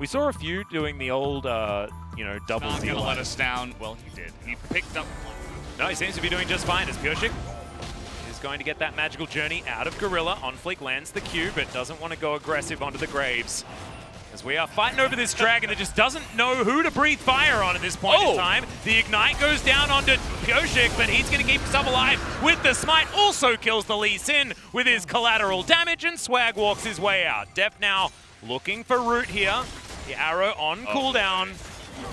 saw a few doing the old, you know, double Not deal. gonna let us down. Well, he did. He picked up. No, he seems to be doing just fine as Pioshik is going to get that magical journey out of Gorilla. On Fleek lands the Q, but doesn't want to go aggressive onto the Graves. As we are fighting over this dragon that just doesn't know who to breathe fire on at this point in time. The Ignite goes down onto Pioshik, but he's going to keep himself alive with the Smite. Also kills the Lee Sin with his collateral damage, and Swag walks his way out. Def now looking for root here. The arrow on cooldown.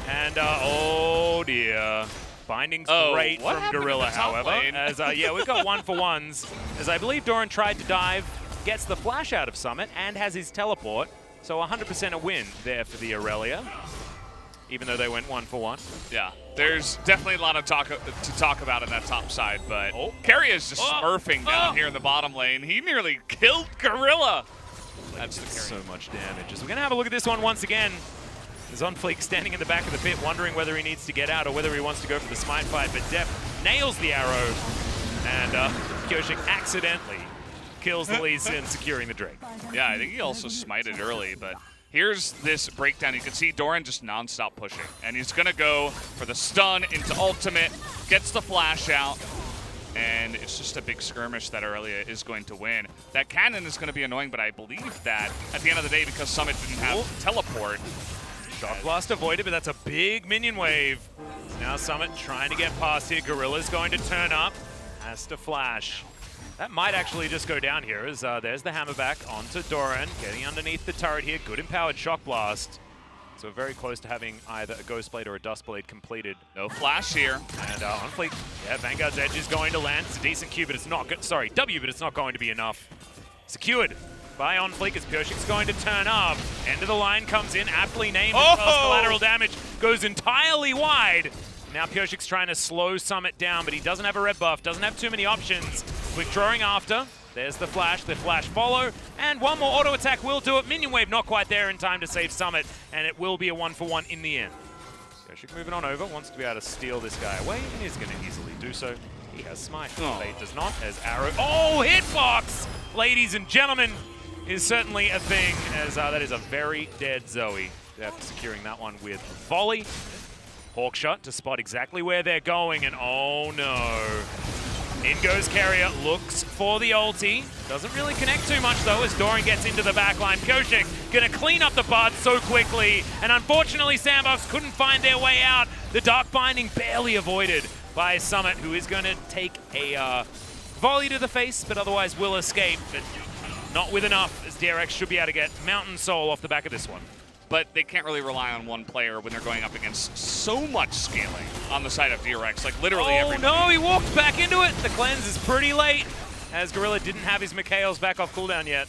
And, oh dear. Binding's great from Gorilla, however. As, yeah, we've got 1-for-1s. As I believe Doran tried to dive, gets the flash out of Summit, and has his teleport. So 100% a win there for the Aurelia, even though they went 1-for-1. Yeah, there's definitely a lot of to talk about in that top side, but Carry is just smurfing down here in the bottom lane. He nearly killed Gorilla. That's the so much damage. As we're going to have a look at this one once again. Zonfleek standing in the back of the pit, wondering whether he needs to get out or whether he wants to go for the Smite fight, but Def nails the arrow, and Pioshik accidentally kills the Lee Sin, securing the Drake. Yeah, I think he also smited early, but here's this breakdown. You can see Doran just non-stop pushing, and he's going to go for the stun into ultimate, gets the flash out, and it's just a big skirmish that Aurelia is going to win. That cannon is going to be annoying, but I believe that at the end of the day, because Summit didn't have teleport, Shock Blast avoided, but that's a big minion wave. Now Summit trying to get past here. Gorilla's going to turn up, has to flash. That might actually just go down here as there's the hammerback onto Doran, getting underneath the turret here. Good empowered Shock Blast. So very close to having either a Ghost Blade or a Dust Blade completed. No flash here. And on Fleek, yeah, Vanguard's Edge is going to land. It's a decent Q, but it's not good. Sorry, W, but it's not going to be enough. Secured by On Fleek as Pioshik's going to turn up. End of the line comes in, aptly named as well as collateral damage goes entirely wide. Now Pioshik's trying to slow Summit down, but he doesn't have a red buff, doesn't have too many options. Quick drawing after. There's the flash follow, and one more auto attack will do it. Minion wave not quite there in time to save Summit, and it will be a 1-for-1 in the end. Pioshik moving on over, wants to be able to steal this guy away, and he's going to easily do so. He has Smite. Fate does not, as arrow. Oh, hitbox! Ladies and gentlemen, is certainly a thing, as that is a very dead Zoe. After securing that one with volley. Hawkshot to spot exactly where they're going, and oh no. In goes Carrier, looks for the ulti. Doesn't really connect too much though as Doran gets into the backline. Pioshik gonna clean up the bud so quickly, and unfortunately Sandbox couldn't find their way out. The Dark Binding barely avoided by Summit, who is gonna take a volley to the face, but otherwise will escape, but not with enough, as DRX should be able to get Mountain Soul off the back of this one. But they can't really rely on one player when they're going up against so much scaling on the side of DRX. Like literally every. Oh no, he walked back into it. The cleanse is pretty late, as Gorilla didn't have his Mikhail's back off cooldown yet.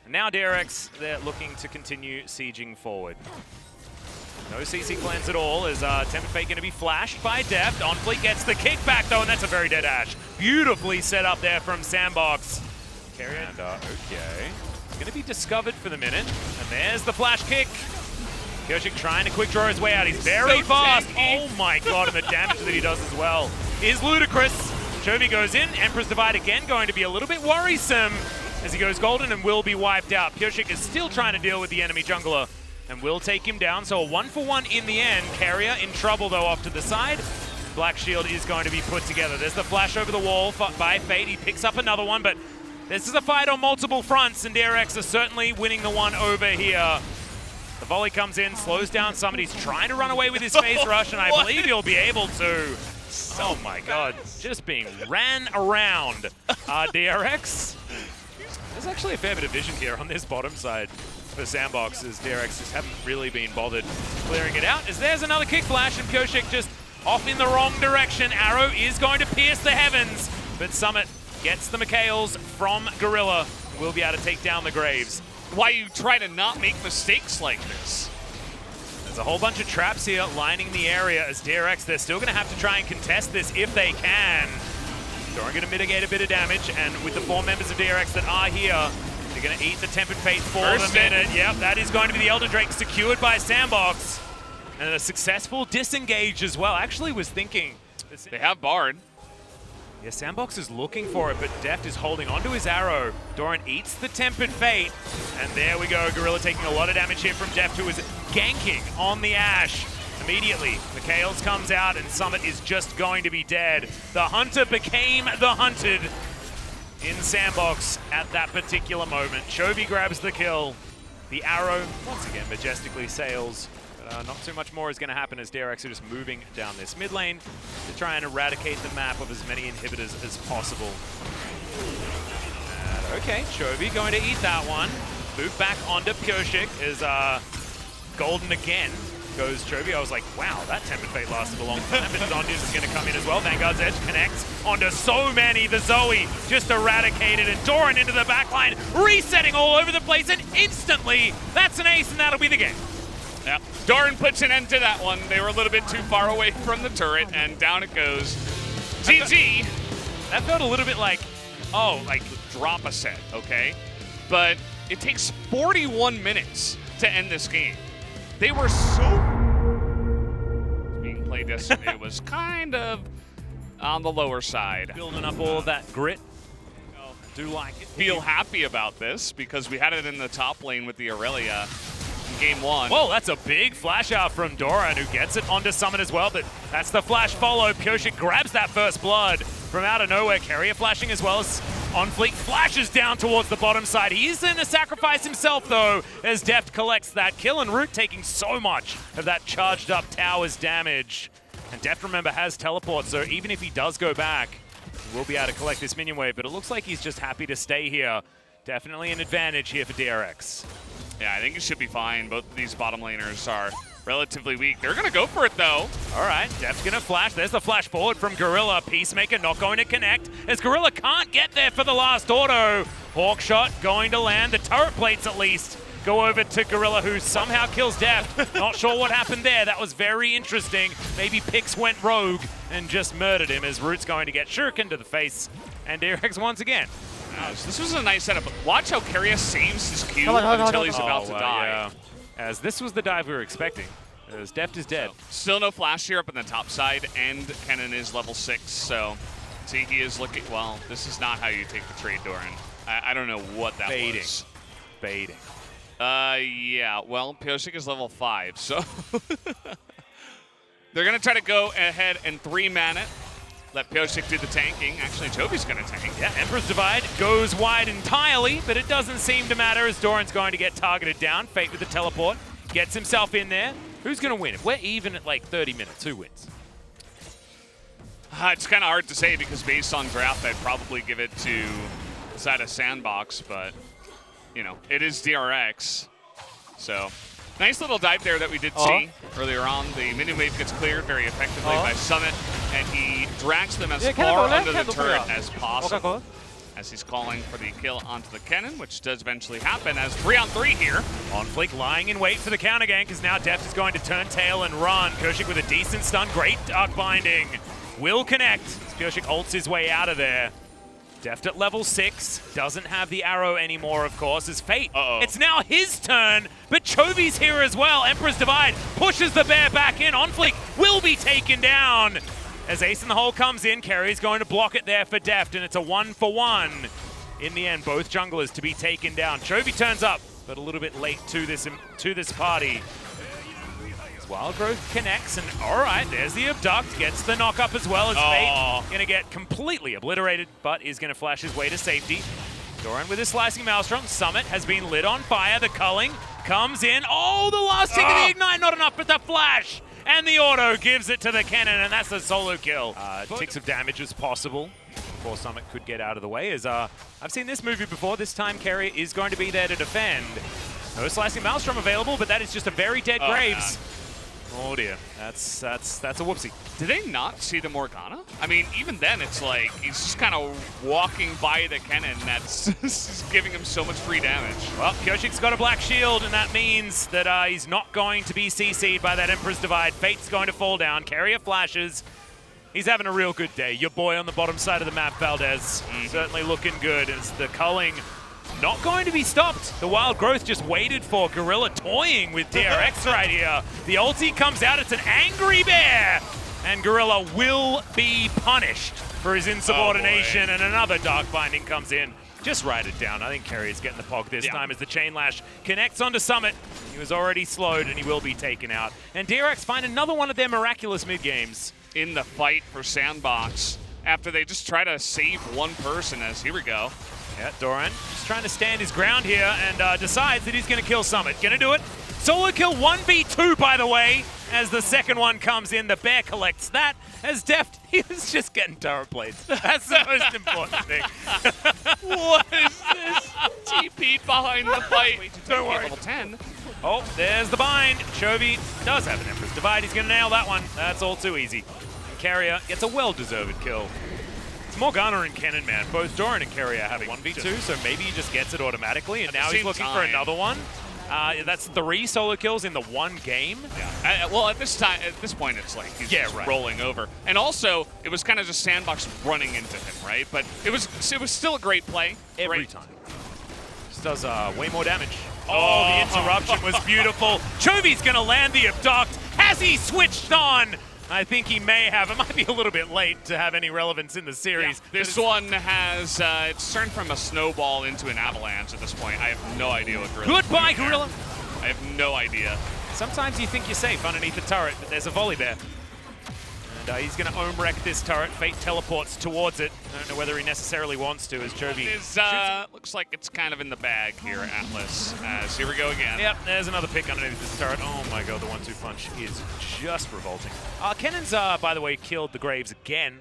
And now DRX, they're looking to continue sieging forward. No CC cleanse at all, as Tempered Fate going to be flashed by Deft. On Fleet gets the kickback though, and that's a very dead Ashe. Beautifully set up there from Sandbox. Carrier, and okay. Going to be discovered for the minute, and there's the flash kick. Pioshik trying to quick draw his way out. He's very fast. Oh my god, and the damage that he does as well is ludicrous. Chovy goes in. Emperor's Divide again going to be a little bit worrisome as he goes golden and will be wiped out. Pioshik is still trying to deal with the enemy jungler and will take him down. So a 1-for-1 in the end. Carrier in trouble though off to the side. Black Shield is going to be put together. There's the flash over the wall by Fate. He picks up another one, but this is a fight on multiple fronts, and DRX are certainly winning the one over here. The volley comes in, slows down somebody's trying to run away with his phase rush, and I believe he'll be able to. Oh my god, just being ran around. DRX. There's actually a fair bit of vision here on this bottom side for Sandbox, as DRX just haven't really been bothered clearing it out. As there's another kick flash, and Pioshik just off in the wrong direction. Arrow is going to pierce the heavens, but Summit gets the Mikhails from Gorilla. Will be able to take down the Graves. Why you try to not make mistakes like this? There's a whole bunch of traps here lining the area as DRX, they're still going to have to try and contest this if they can. Doran going to mitigate a bit of damage, and with the 4 members of DRX that are here, they're going to eat the Tempered Fate for the minute. Yep, that is going to be the Elder Drake secured by Sandbox. And a successful disengage as well. Actually was thinking. They have Bard. Yeah, Sandbox is looking for it, but Deft is holding onto his arrow. Doran eats the Tempered Fate, and there we go. Gorilla taking a lot of damage here from Deft, who is ganking on the Ashe. Immediately, Mikhails comes out, and Summit is just going to be dead. The Hunter became the hunted in Sandbox at that particular moment. Chovy grabs the kill. The arrow, once again, majestically sails. Not too much more is going to happen as DRX are just moving down this mid lane to try and eradicate the map of as many inhibitors as possible. Okay, Chovy going to eat that one. Move back onto Pyosik as Golden again goes Chovy. I was like, wow, that Tempered Fate lasted a long time, but Zondius is going to come in as well. Vanguard's Edge connects onto so many. The Zoe just eradicated, and Doran into the backline, resetting all over the place, and instantly, that's an ace, and that'll be the game. Yeah, Doran puts an end to that one. They were a little bit too far away from the turret, and down it goes. GG. That felt a little bit like, oh, like drop a set, okay? But it takes 41 minutes to end this game. They were so being played yesterday. It was kind of on the lower side. Building up all of that grit. I do like it. Feel happy about this because we had it in the top lane with the Aurelia in game one. Whoa, that's a big flash out from Doran, who gets it onto Summit as well, but that's the flash follow. Pyosik grabs that first blood from out of nowhere. Carrier flashing as well as On Fleek flashes down towards the bottom side. He's going to sacrifice himself, though, as Deft collects that kill, and Root taking so much of that charged up tower's damage. And Deft, remember, has teleport, so even if he does go back, he will be able to collect this minion wave, but it looks like he's just happy to stay here. Definitely an advantage here for DRX. Yeah, I think it should be fine. Both of these bottom laners are relatively weak. They're going to go for it, though. All right, Deft's going to flash. There's the flash forward from Gorilla. Peacemaker not going to connect, as Gorilla can't get there for the last auto. Hawkshot going to land. The turret plates, at least, go over to Gorilla, who somehow kills Deft. Not sure what happened there. That was very interesting. Maybe Pix went rogue and just murdered him, as Root's going to get shuriken to the face. And DRX once again. This was a nice setup, but watch how Carrier saves his Q until he's about to die. Yeah. As this was the dive we were expecting, as Deft is dead. Still no flash here up on the top side, and Kennen is level 6, so see, he is looking, well, this is not how you take the trade, Doran. I don't know what that was. Baiting. Yeah, well, Pyosik is level 5, so they're going to try to go ahead and 3-man it. Let Pyosik do the tanking. Actually, Jovi's going to tank. Yeah, Emperor's Divide goes wide entirely, but it doesn't seem to matter as Doran's going to get targeted down. Fate with the teleport. Gets himself in there. Who's going to win? If we're even at like 30 minutes, who wins? It's kind of hard to say because based on draft, I'd probably give it to the side of Sandbox, but, you know, it is DRX. So, nice little dive there that we did see earlier on. The minion wave gets cleared very effectively by Summit, and he drags them as far under the turret as possible. As he's calling for the kill onto the Kennen, which does eventually happen as 3-on-3 here. On Fleek lying in wait for the counter gank, as now Deft is going to turn tail and run. Pyosik with a decent stun, great dark binding. Will connect as Pyosik ults his way out of there. Deft at level 6, doesn't have the arrow anymore, of course, as Fate. It's now his turn, but Chovy's here as well. Emperor's Divide pushes the bear back in. On Fleek will be taken down. As Ace in the Hole comes in, Carrier's going to block it there for Deft, and it's a 1-for-1. In the end, both junglers to be taken down. Chovy turns up, but a little bit late to this party. As Wild Growth connects, and all right, there's the Abduct, gets the knock up as well as Fate. Going to get completely obliterated, but is going to flash his way to safety. Doran with his Slicing Maelstrom. Summit has been lit on fire. The culling comes in. Oh, the last tick of the Ignite, not enough, but the flash. And the auto gives it to the Kennen, and that's a solo kill. Ticks of damage is possible before Summit could get out of the way. As I've seen this movie before. This time Carrier is going to be there to defend. No Slicing Maelstrom available, but that is just a very dead Graves. God. Oh dear, that's a whoopsie. Did they not see the Morgana? I mean, even then, it's like he's just kind of walking by the Kennen. That's giving him so much free damage. Well, Pyosik's got a black shield, and that means that he's not going to be CC'd by that Emperor's Divide. Fate's going to fall down. Carrier flashes. He's having a real good day. Your boy on the bottom side of the map, Valdez, certainly looking good as the culling not going to be stopped. The Wild Growth just waited for Gorilla, toying with DRX right here. The ulti comes out. It's an angry bear. and Gorilla will be punished for his insubordination, and another Dark Binding comes in. Just write it down. I think Kerry is getting the pog this time as the Chain Lash connects onto Summit. He was already slowed, and he will be taken out. And DRX find another one of their miraculous mid-games. In the fight for Sandbox, after they just try to save one person, as here we go. Yeah, Doran just trying to stand his ground here and decides that he's going to kill Summit. Going to do it. Solo kill 1v2, by the way, as the second one comes in. The Bear collects that. As Deft, he was just getting turret plates. That's the most important thing. What is this? TP behind the fight. Don't worry. Level 10. Oh, there's the bind. Chovy does have an Empress Divide. He's going to nail that one. That's all too easy. And Carrier gets a well-deserved kill. It's Morgana and Kennen, man. Both Doran and Carrier having 1v2, so maybe he just gets it automatically, and now he's looking for another one. That's 3 solo kills in the one game. Yeah. Well, at this point, it's like he's just rolling over. And also, it was kind of just Sandbox running into him, right? But it was still a great play every time. Just does way more damage. Oh, the interruption was beautiful. Chovy's gonna land the abduct. Has he switched on? I think he may have. It might be a little bit late to have any relevance in the series. Yeah, this one has, it's turned from a snowball into an avalanche at this point. I have no idea what Gorilla. Goodbye, Gorilla. I have no idea. Sometimes you think you're safe underneath the turret, but there's a volley bear. And he's going to ohm wreck this turret. Fate teleports towards it. I don't know whether he necessarily wants to, as Chovy looks like it's kind of in the bag here, Atlas. As here we go again. Yep, there's another pick underneath this turret. Oh my god, the 1-2 punch is just revolting. Kennen's, by the way, killed the Graves again.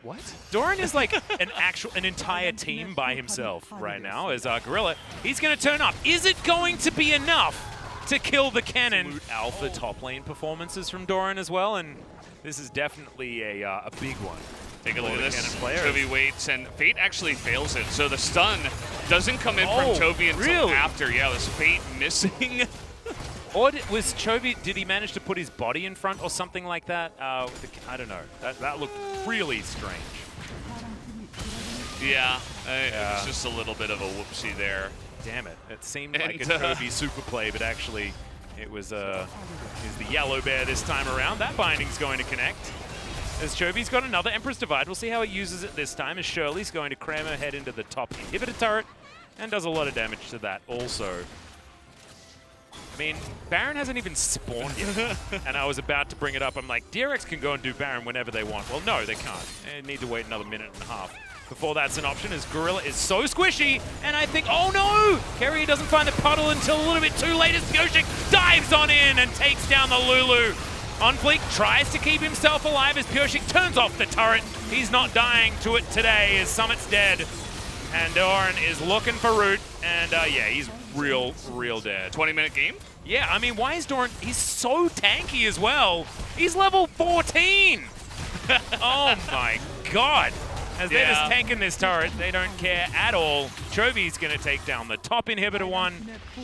What? Doran is like an entire team by himself right now as Gorilla. He's going to turn up. Is it going to be enough to kill the Kennen? Alpha top lane performances from Doran as well, and this is definitely a big one. Take a look at this. Chovy waits, and Fate actually fails it. So the stun doesn't come in from Chovy until after. Yeah, it was Fate missing. Or was Chovy, did he manage to put his body in front or something like that? I don't know. That looked really strange. Yeah, it was just a little bit of a whoopsie there. Damn it. It seemed like a Chovy super play, but actually it was the yellow bear this time around. That binding's going to connect. As Chovy's got another Empress Divide. We'll see how he uses it this time, as Shirley's going to cram her head into the top inhibitor turret and does a lot of damage to that also. I mean, Baron hasn't even spawned yet, and I was about to bring it up. I'm like, DRX can go and do Baron whenever they want. Well, no, they can't. They need to wait another minute and a half before that's an option, as Gorilla is so squishy, and I think, oh no! Kerry doesn't find the puddle until a little bit too late as Pioshik dives on in and takes down the Lulu. OnFleek tries to keep himself alive as Pioshik turns off the turret. He's not dying to it today as Summit's dead. And Doran is looking for Root, and yeah, he's real dead. 20-minute game? Yeah, I mean, why is Doran, he's so tanky as well. He's level 14. Oh my god. As they're just tanking this turret, they don't care at all. Chovy's going to take down the top inhibitor one.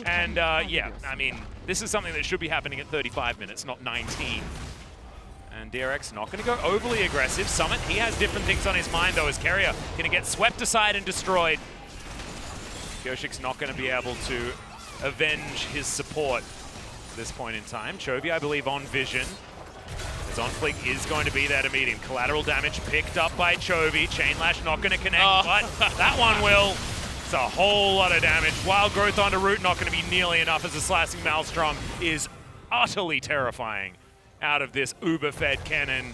And yeah, I mean, this is something that should be happening at 35 minutes, not 19. And DRX not going to go overly aggressive. Summit, he has different things on his mind, though, as Carrier going to get swept aside and destroyed. Pioshik's not going to be able to avenge his support at this point in time. Chovy, I believe, on vision. As OnFleek is going to be there to meet him. Collateral damage picked up by Chovy. Chain Lash not going to connect, but that one will. It's a whole lot of damage. Wild Growth onto Root, not going to be nearly enough, as the Slashing Maelstrom is utterly terrifying out of this uber-fed Kennen.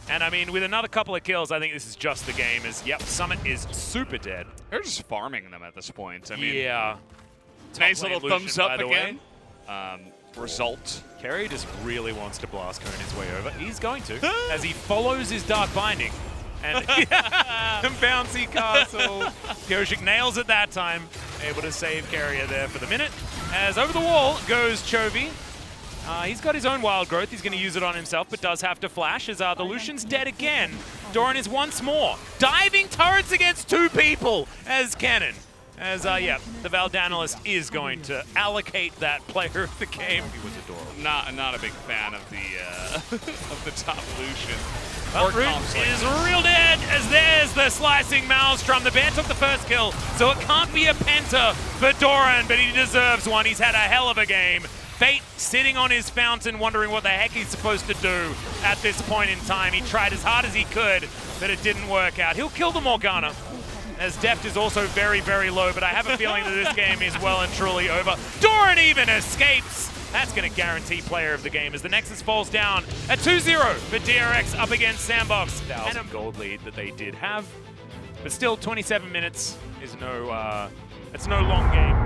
And I mean, with another couple of kills, I think this is just the game, as, yep, Summit is super dead. They're just farming them at this point. I mean, yeah. Nice little thumbs up again. Result. Kerry just really wants to blast cone his way over. He's going to, as he follows his Dark Binding. And bouncy castle. Pioshik nails it that time. Able to save Carrier there for the minute. As over the wall goes Chovy. He's got his own Wild Growth. He's going to use it on himself, but does have to flash, as the Lucian's dead again. Doran is once more diving turrets against 2 people as Kennen. As, yeah, the Valdanalist is going to allocate that player of the game. He was adorable. Not a big fan of the of the top Lucian. Well, Root is real dead, as there's the Slicing Maelstrom. The Bear took the first kill, so it can't be a penta for Doran, but he deserves one. He's had a hell of a game. Fate sitting on his fountain, wondering what the heck he's supposed to do at this point in time. He tried as hard as he could, but it didn't work out. He'll kill the Morgana, as depth is also very, very low, but I have a feeling that this game is well and truly over. Doran even escapes. That's going to guarantee player of the game as the Nexus falls down at 2-0 for DRX up against Sandbox. And a gold lead that they did have, but still 27 minutes is it's no long game.